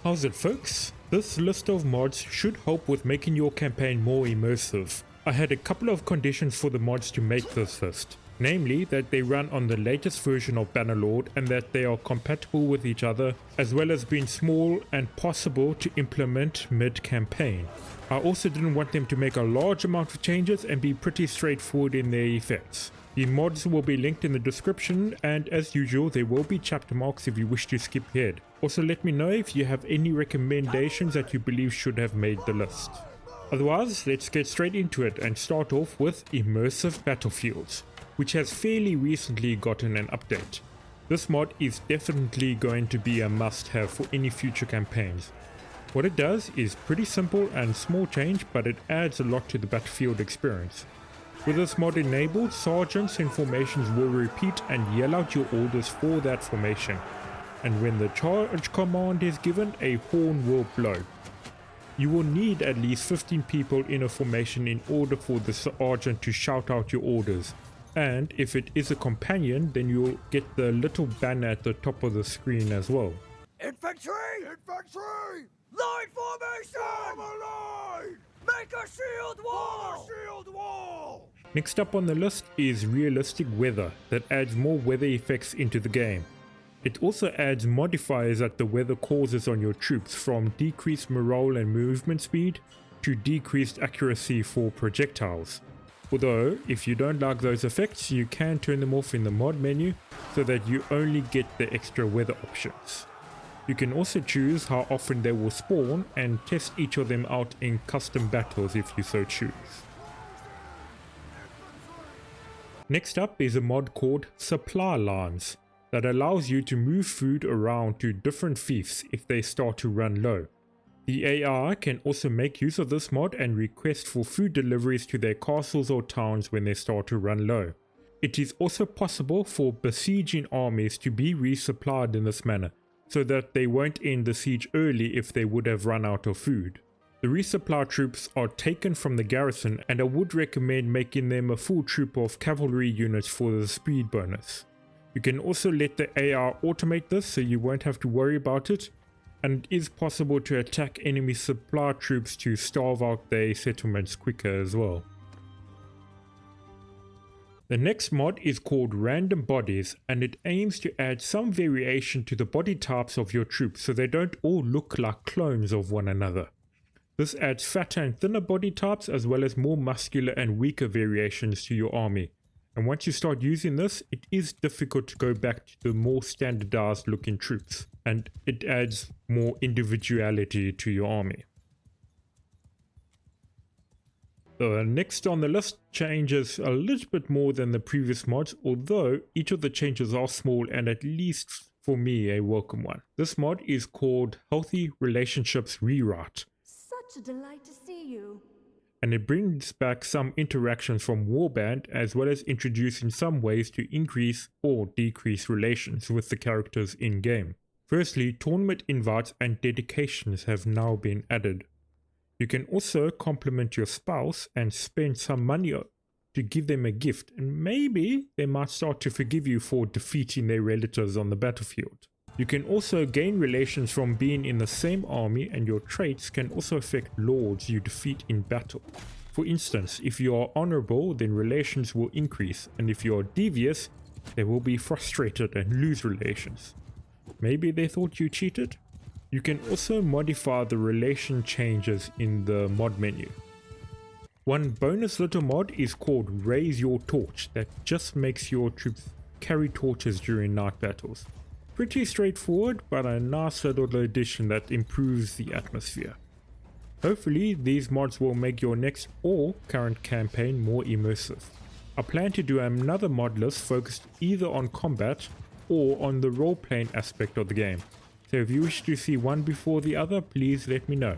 How's it, folks? This list of mods should help with making your campaign more immersive. I had a couple of conditions for the mods to make this list. Namely, that they run on the latest version of Bannerlord and that they are compatible with each other, as well as being small and possible to implement mid-campaign. I also didn't want them to make a large amount of changes and be pretty straightforward in their effects. The mods will be linked in the description, and as usual there will be chapter marks if you wish to skip ahead. Also let me know if you have any recommendations that you believe should have made the list. Otherwise, let's get straight into it and start off with Immersive Battlefields, which has fairly recently gotten an update. This mod is definitely going to be a must-have for any future campaigns. What it does is pretty simple and small change, but it adds a lot to the battlefield experience. With this mod enabled, sergeants in formations will repeat and yell out your orders for that formation, and when the charge command is given, a horn will blow. You will need at least 15 people in a formation in order for the sergeant to shout out your orders. And if it is a companion, then you'll get the little banner at the top of the screen as well. Infantry! Infantry! Line formation! Form a line! Make a shield wall! Form a shield wall! Next up on the list is realistic weather that adds more weather effects into the game. It also adds modifiers that the weather causes on your troops, from decreased morale and movement speed to decreased accuracy for projectiles. Although, if you don't like those effects, you can turn them off in the mod menu so that you only get the extra weather options. You can also choose how often they will spawn and test each of them out in custom battles if you so choose. Next up is a mod called Supply Lines that allows you to move food around to different fiefs if they start to run low. The AI can also make use of this mod and request for food deliveries to their castles or towns when they start to run low. It is also possible for besieging armies to be resupplied in this manner, so that they won't end the siege early if they would have run out of food. The resupply troops are taken from the garrison, and I would recommend making them a full troop of cavalry units for the speed bonus. You can also let the AI automate this so you won't have to worry about it, and it is possible to attack enemy supply troops to starve out their settlements quicker as well. The next mod is called Random Bodies, and it aims to add some variation to the body types of your troops so they don't all look like clones of one another. This adds fatter and thinner body types as well as more muscular and weaker variations to your army. And once you start using this, it is difficult to go back to the more standardized looking troops, and it adds more individuality to your army. The next on the list changes a little bit more than the previous mods, although each of the changes are small and at least for me a welcome one. This mod is called Healthy Relationships Rewrite. Such a delight to see you. And it brings back some interactions from Warband, as well as introducing some ways to increase or decrease relations with the characters in game. Firstly, tournament invites and dedications have now been added. You can also compliment your spouse and spend some money to give them a gift, and maybe they might start to forgive you for defeating their relatives on the battlefield. You can also gain relations from being in the same army, and your traits can also affect lords you defeat in battle. For instance, if you are honorable, then relations will increase, and if you are devious, they will be frustrated and lose relations. Maybe they thought you cheated? You can also modify the relation changes in the mod menu. One bonus little mod is called Raise Your Torch that just makes your troops carry torches during night battles. Pretty straightforward, but a nice little addition that improves the atmosphere. Hopefully these mods will make your next or current campaign more immersive. I plan to do another mod list focused either on combat or on the role-playing aspect of the game. So if you wish to see one before the other, please let me know.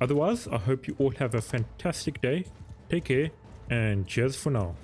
Otherwise, I hope you all have a fantastic day, take care, and cheers for now.